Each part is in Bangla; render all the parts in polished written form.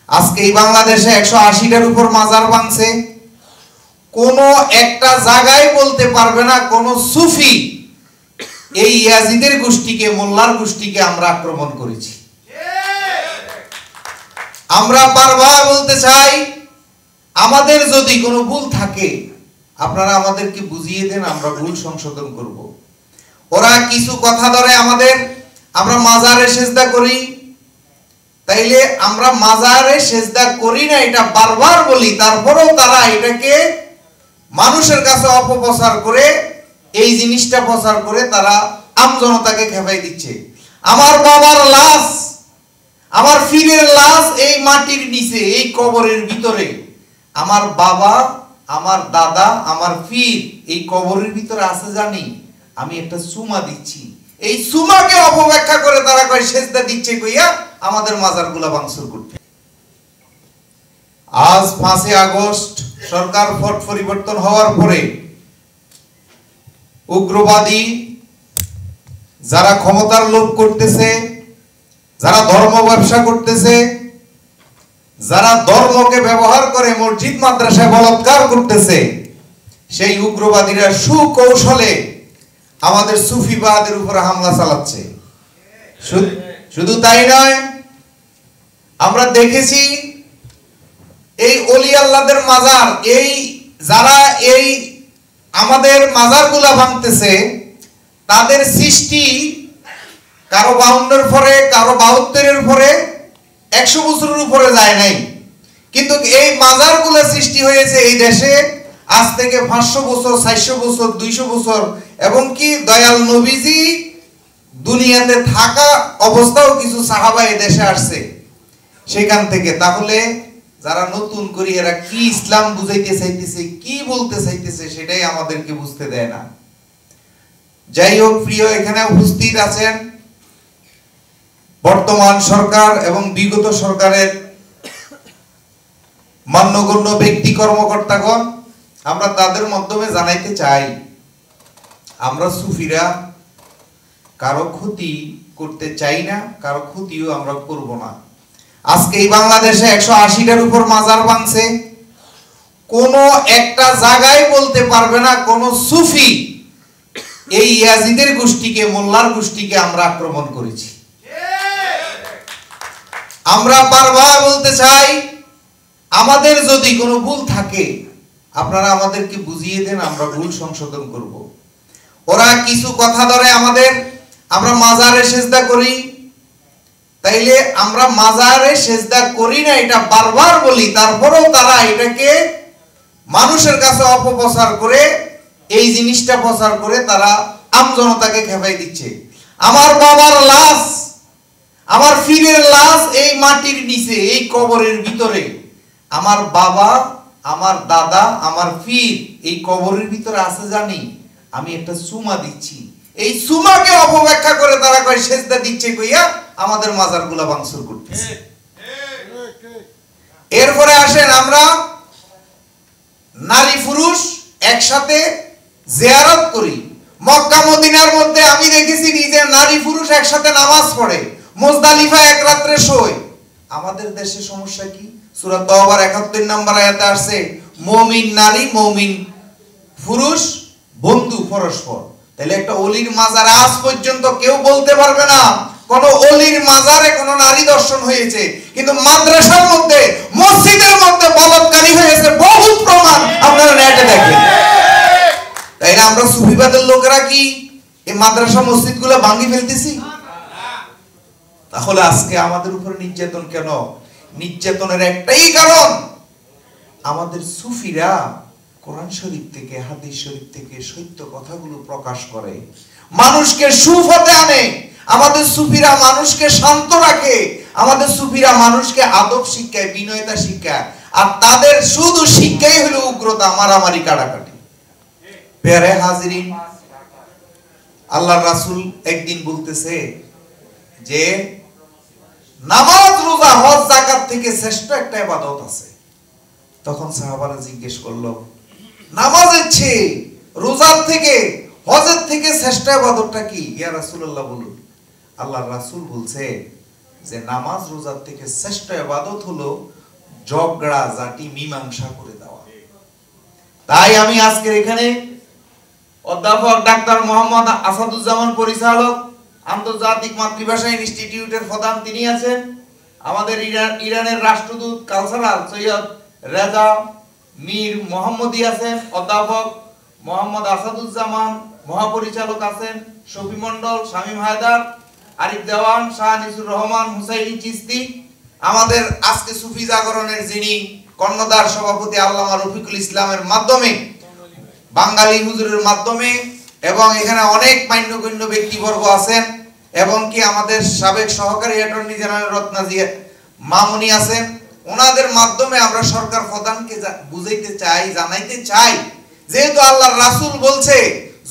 আজকে এই বাংলাদেশে 180টার উপর মাজার ভাঙছে। কোন একটা জায়গায় বলতে পারবে না কোন সুফি এই ইয়াজিদের গোষ্ঠীকে, মোল্লার গোষ্ঠীকে আমরা আক্রমণ করেছি। আমরা বারবার বলতে চাই, আমাদের যদি কোনো ভুল থাকে আপনারা আমাদেরকে বুঝিয়ে দেন, আমরা ভুল সংশোধন করব। ওরা কিছু কথা ধরে আমাদের, আমরা মাজারে সেজদা করি, তাইলে আমরা মাজারে সেজদা করি না এটা বারবার বলি, তারপরেও তারা এটাকে মানুষের কাছে অপপ্রচার করে, এই জিনিসটা প্রচার করে তারা আমজনতাকে খেপাই দিচ্ছে। আমার বাবার লাশ, আমার ফিরের লাশ এই মাটির নিচে, এই কবরের ভিতরে। আমার বাবা, আমার দাদা, আমার ফির এই কবরের ভিতরে আছে জানি, আমি একটা সুমা দিচ্ছি। এই সুমাকে অপব্যাখ্যা করে তারা কয় সেজদা দিচ্ছে কইয়া আমাদের মাজারগুলা ভাঙচুর করতে। আজ 5 আগস্ট সরকার পট পরিবর্তন হওয়ার পরে উগ্রবাদী যারা ক্ষমতার লোভ করতেছে, যারা ধর্ম ব্যবসা করতেছে, যারা ধর্মকে ব্যবহার করে মসজিদ মাদ্রাসায় বলাৎকার করতেছে, সেই উগ্রবাদীরা সুকৌশলে আমাদের সুফিবাদের উপরে হামলা চালাচ্ছে। শুধু তাই নয়, আমরা দেখেছি এই ওলি আল্লাহদের মাজার, এই যারা এই আমাদের মাজারগুলা ভাঙতেছে, তাদের সৃষ্টি কারো 52-এর পরে, কারো 72-এর পরে, 100 বছরের উপরে যায় নাই। কিন্তু এই মাজারগুলা সৃষ্টি হয়েছে এই দেশে আজ থেকে 500 বছর, 400 বছর, 200 বছর, এবং কি দয়াল নবীজি দুনিয়াতে থাকা অবস্থাও কিছু সাহাবা এই দেশে আসছে সেখান থেকে। তাহলে যারা নতুন করে এরা কি ইসলাম বুঝাইতে চাইতেছে, কি বলতে চাইতেছে, সেটাই আমাদেরকে বুঝতে দেয় না। যাই হোক, প্রিয় এখানে উপস্থিত আছেন বর্তমান সরকার এবং বিগত সরকারের মান্যগণ্য ব্যক্তি কর্মকর্তাগণ, আমরা তাদের মাধ্যমে জানাইতে চাই, আমরা সুফিরা কারো ক্ষতি করতে চাই না, কারো ক্ষতিও আমরা করব না। আজকে এই বাংলাদেশে 180টার উপর মাজার ভাঙছে। কোন একটা জায়গায় বলতে পারবে না কোন সুফি এই ইয়াজিদের গোষ্ঠীকে, মোল্লার গোষ্ঠীকে আমরা আক্রমণ করেছি। আমরা বারবার বলতে চাই, আমাদের যদি কোনো ভুল থাকে আপনারা আমাদেরকে বুঝিয়ে দেন, আমরা ভুল সংশোধন করব। ওরা কিছু কথা ধরে আমাদের, আমরা মাজারে সেজদা করি, তাইলে আমরা মাজারে সেজদা করি না এটা বারবার বলি, তারপরেও তারা এটাকে মানুষের কাছে অপপ্রচার করে, এই জিনিসটা প্রচার করে তারা আমজনতাকে খেপাই দিচ্ছে। আমার বাবার লাশ, আমার ফিরের লাশ এই মাটির নিচে, এই কবরের ভিতরে। আমার বাবা, আমার দাদা, আমার ফির এই কবরের ভিতরে আছে জানি, আমি একটা সুমা দিচ্ছি। এই সুমাকে অপব্যাখ্যা করে তারা কয় সেজদা দিচ্ছে কইয়া আমাদের মাজারগুলা ভাঙচুর করতেছে। এরপরে আসেন, আমরা নারী পুরুষ একসাথে জিয়ারত করি। মক্কা মদিনার মধ্যে আমি দেখেছি নিজে নারী পুরুষ একসাথে নামাজ পড়ে, মুজদালিফা এক রাত্রে শোয়। আমাদের দেশে সমস্যা কি? সূরা তাওবার 71 নম্বর আয়াতে আসছে, মুমিন নারী মুমিন পুরুষ বন্ধু পরস্পর। তাহলে একটা ওলির মাজারে আজ পর্যন্ত কেউ বলতে পারবে না কোন ওলির মাজারে কোন নারী দর্শন হয়েছে, কিন্তু মাদ্রাসার মধ্যে, মসজিদের মধ্যে বলাৎকারী হয়েছে, বহুত প্রমাণ আপনারা নেটে দেখেন। তাই না? আমরা সুফিবাদের লোকেরা কি এই মাদ্রাসা মসজিদগুলো ভাঙি ফেলতেছি? তাহলে আজকে আমাদের উপর নির্যাতন কেন? নির্যাতনের একটাই কারণ, আমাদের সুফিরা কোরআন শরীফ থেকে, হাদিস শরীফ থেকে সত্য কথাগুলো প্রকাশ করে, মানুষকে সুপথে আনে। আমাদের সুফিরা মানুষকে শান্ত রাখে, আমাদের সুফিরা মানুষকে আদব শিক্ষায়, বিনয়তা শিক্ষায়, আর তাদের শুধু শিক্ষাই হলো উগ্রতা, মারামারি, কাটাকাটি। প্যারে হাজিরিন, আল্লাহর রাসূল একদিন বলতেছে যে নামাজ, রোজা, হজ, যাকাত থেকে শ্রেষ্ঠ একটা ইবাদত আছে। তখন সাহাবারা জিজ্ঞেস করলো, নামাজের চেয়ে, রোজার থেকে, হজের থেকে শ্রেষ্ঠ ইবাদতটা কি ইয়া রাসূলুল্লাহ বলুন। আল্লাহর রাসূল বলছে যে নামাজ রোজার থেকে শ্রেষ্ঠ ইবাদত হলো ঝগড়া জাটি মীমাংসা করে দেওয়া। তাই আমি আজকের এখানে অধ্যাপক ডাক্তার মোহাম্মদ আসাদুজ্জামান পরিচালক, আন্তর্জাতিক মাতৃভাষা ইনস্টিটিউটের প্রধান তিনি আছেন, আমাদের ইরানের রাষ্ট্রদূত কালচারাল সৈয়দ রেজা মীর মোহাম্মদী আছেন, অধ্যাপক মোহাম্মদ আসাদুজ্জামান মহাপরিচালক আছেন, শফি মন্ডল, শামীম হায়দার, আরিফ দেওয়ান, শাহ নিসুর রহমান, হুসাইনি চিস্তি, আমাদের আজকে সুফি জাগরণের যিনি কর্ণধার সভাপতি আল্লামা রফিকুল ইসলামের মাধ্যমে, বাঙালি হুজুরের মাধ্যমে, এবং এখানে অনেক মান্যগণ্য ব্যক্তিবর্গ আছেন, এবং কি আমাদের সাবেক সহকারী অ্যাটর্নি জেনারেল রত্নাজিয়া মামুনি আছেন। ওনাদের মাধ্যমে আমরা সরকার প্রধানকে বুঝাইতে চাই, জানাইতে চাই, যেহেতু আল্লাহর রাসূল বলছে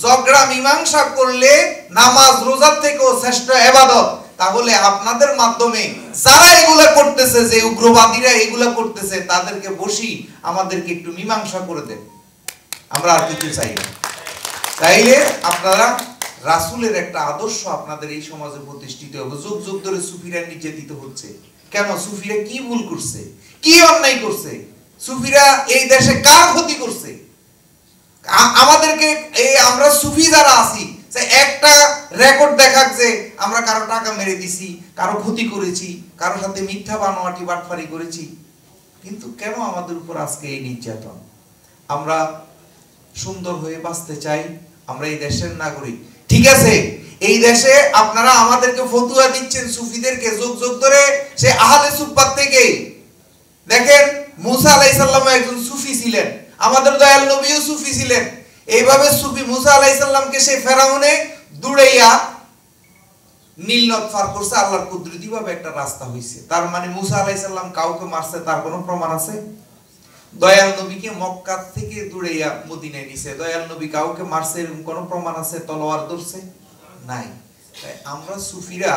ঝগড়া মীমাংসা করলে নামাজ রোজার থেকেও শ্রেষ্ঠ ইবাদত, তাহলে আপনাদের মাধ্যমে যারা এগুলা করতেছে, যে উগ্রবাদীরা এগুলা করতেছে, তাদেরকে বসি আমাদেরকে একটু মীমাংসা করে দেন, আমরা আর কিছু চাই না। তাইলে আপনারা রাসূলের একটা আদর্শ আপনাদের এই সমাজে প্রতিষ্ঠিত হবে। যুগ যুগ ধরে সুফিরা নির্যাতিত হচ্ছে কেন? সুফিরা কি ভুল করছে, কি অন্যায় করছে? সুফিরা এই দেশে কার ক্ষতি করছে? আমাদেরকে এই আমরা সুফি যারা আছি, একটা রেকর্ড দেখাক যে আমরা কারো টাকা মেরে দিছি, কারো ক্ষতি করেছি, কারো সাথে মিথ্যা বানোয়াটি বাটফারি করেছি, কিন্তু কেন আমাদের উপর আজকে এই নির্যাতন? আমরা সুন্দর হয়ে বাঁচতে চাই, আমরা এই দেশের নাগরিক, ঠিক আছে? এই দেশে আপনারা আমাদেরকে ফতুয়া দিচ্ছেন সুফিদেরকে যুগ যুগ ধরে, সে আহলে সুফাত থেকে। দেখেন মুসা আলাইহিস সালাম একজন সুফি ছিলেন, আমাদের দয়াল নবীও সুফি ছিলেন। এইভাবে সুফি মুসা আলাইহিস সালামকে সে ফেরাউনে দুড়াইয়া নীল নদ পার করছে, আল্লাহর কুদরতি ভাবে একটা রাস্তা হইছে। তার মানে মুসা আলাইহিস সালাম কাউকে মারছে তার কোনো প্রমাণ আছে? দয়াল নবীকে মক্কা থেকে দুড়াইয়া মদিনায় নিছে, দয়াল নবী কাউকে মারছে এরকম কোনো প্রমাণ আছে? তলোয়ার ধরছে? নাই। তাই আমরা সুফিরা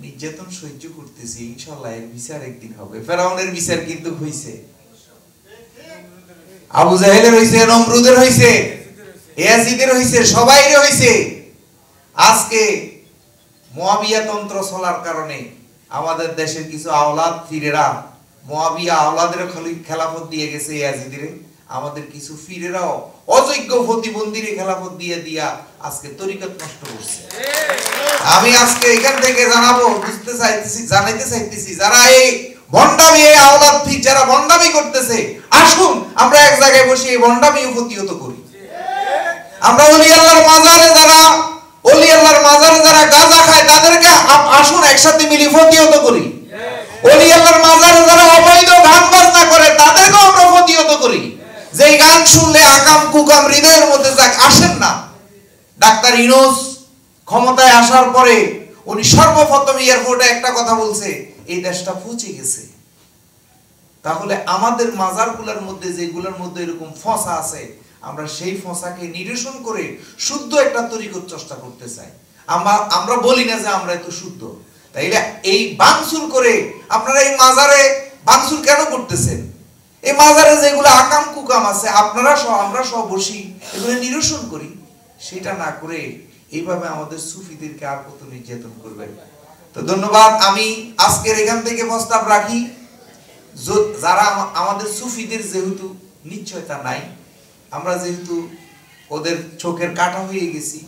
নির্যাতন সহ্য করতেছি, ইনশাআল্লাহ এর বিচার একদিন হবে। ফেরাউনের বিচার কিন্তু হইছে, আবু জাহেলের হইছে, নমরুদের হইছে, ইয়াজিদের হইছে, সবাইরে হইছে। আজকে মুয়াবিয়া তন্ত্র চলার কারণে আমাদের দেশের কিছু আওলাদ ফিরেরা মুয়াবিয়া আওলাদের খেলাফত দিয়ে গেছে ইয়াজিদের, আমাদের কিছু ফিরেরাও অযোগ্য প্রতিবন্ধীর খেলাফত দিয়ে দিয়া আজকে তরিকত নষ্ট করছে। আমি আজকে এখান থেকে জানাবো, বুঝতে চাইতেছি, জানাইতে চাইতেছি, যারা এই ভণ্ডামি, এই আওলাদ ফির যারা ভণ্ডামি করতেছে, আসুন আমরা এক জায়গায় বসে এই ভণ্ডামি প্রতিহত করি। আমরা ওলি আল্লাহর মাজারে যারা গাঁজা খায় তাদেরকে আসুন একসাথে মিলে প্রতিহত করি। ওলি আল্লাহর মাজারে যারা অবৈধ গান বাজনা করে তাদেরকেও আমরা প্রতিহত করি। যেই গান শুনলে আকাম কুকাম হৃদয়ের মধ্যে যাক, আসেন না। ডাক্তার ইউনূস ক্ষমতায় আসার পরে উনি সর্বপ্রথম এয়ারপোর্টে একটা কথা বলছে, এই দেশটা পচে গেছে। তাহলে আমাদের মাজারগুলোর মধ্যে, যেগুলোর মধ্যে এরকম ফসা আছে, আমরা সেই ফসাকে নিরসন করে শুদ্ধ একটা তরিকত চেষ্টা করতে চাই। আমরা বলি না যে আমরা এত শুদ্ধ। তাইলে এই ভাঙচুর করে আপনারা এই মাজারে ভাঙচুর কেন করতেছেন? এই মাজারে যেগুলো আকাম কুকাম আছে, আপনারা সহ আমরা সহ বসি এগুলো নিরসন করি। সেটা না করে এইভাবে আমাদের সুফিদেরকে আর কত নির্যাতন করবেন? তো ধন্যবাদ। আমি আজকের এখান থেকে প্রস্তাব রাখি, যারা আমাদের সুফিদের যেহেতু নিশ্চয়তা নাই, আমরা যেহেতু ওদের চোখের কাটা হয়ে গেছি,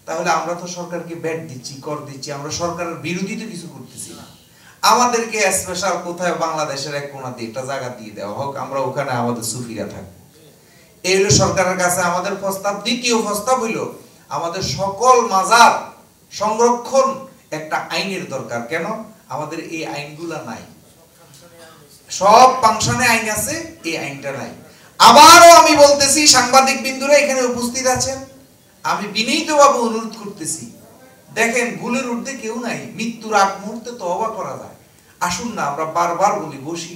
তাহলে আমরা তো সরকারকে ব্যাট দিচ্ছি, কর দিচ্ছি, আমরা সরকারের বিরোধী তো কিছু করতেছি না। আমাদেরকে স্পেশাল কোথায় বাংলাদেশের এক কোণাতে একটা জায়গা দিয়ে দেওয়া হোক, আমরা ওখানে আমাদের সুফিরা থাকবো। এই হলো সরকারের কাছে আমাদের প্রস্তাব। দ্বিতীয় প্রস্তাব হইল, আমাদের সকল মাজার সংরক্ষণ একটা আইনের দরকার। কেন? আমাদের এই আইনগুলা নাই। সব ফাংশনে আইন আছে, এই আইনটা নাই। আবারও আমি বলতেছি, সাংবাদিক বিন্দুরা এখানে উপস্থিত আছেন, আমি বিনীতভাবে অনুরোধ করতেছি, দেখেন ভুলের ঊর্ধ্বে কেউ নাই, মৃত্যুর আগ মুহূর্তে তওবা করা যায়। আসুন না আমরা বারবার বলি, বসি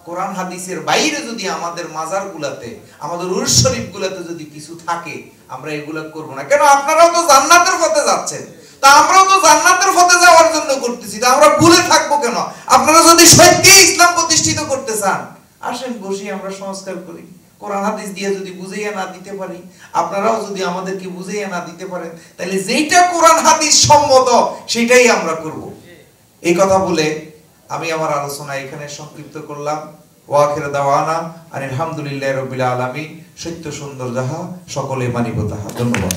কোরআন হাদিসের বাইরে যদি আমাদের মাজার গুলাতে, আমাদের উরুস শরীফ গুলাতে যদি কিছু থাকে, আমরা এগুলা করব না। কেন? আপনারাও তো জান্নাতের পথে যাচ্ছেন, তা আমরাও তো জান্নাতের পথে যাওয়ার জন্য করতেছি, তা আমরা ভুলে থাকবো কেন? আপনারা যদি সত্যি ইসলাম প্রতিষ্ঠিত করতে চান, আসেন বসি আমরা সংস্কার করি। কোরআন হাদিস দিয়ে যদি বুঝাইয়া না দিতে পারি, আপনারাও যদি আমাদেরকে বুঝাইয়া না দিতে পারেন, তাহলে যেইটা কোরআন হাদিস সম্মত সেটাই আমরা করব। এই কথা বলে আমি আমার আলোচনা এখানে সংক্ষিপ্ত করলাম। ওয়া আখিরু দাওয়ানা আনিল হামদুলিল্লাহি রাব্বিল আলামিন। সত্য সুন্দর যাহা সকলে মানিব তাহা। ধন্যবাদ।